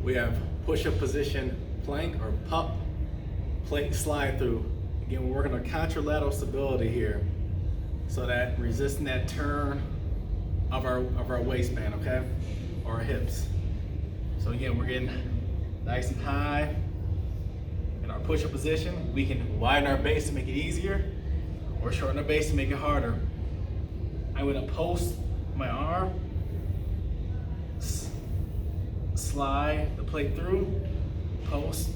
We have push-up position plank or PUPP, plank slide through. Again, we're working on contralateral stability here, so that resisting that turn of our waistband, okay, or our hips. So again, we're getting nice and high in our push-up position. We can widen our base to make it easier, or shorten our base to make it harder. I'm gonna post my arm, slide the plate through, post,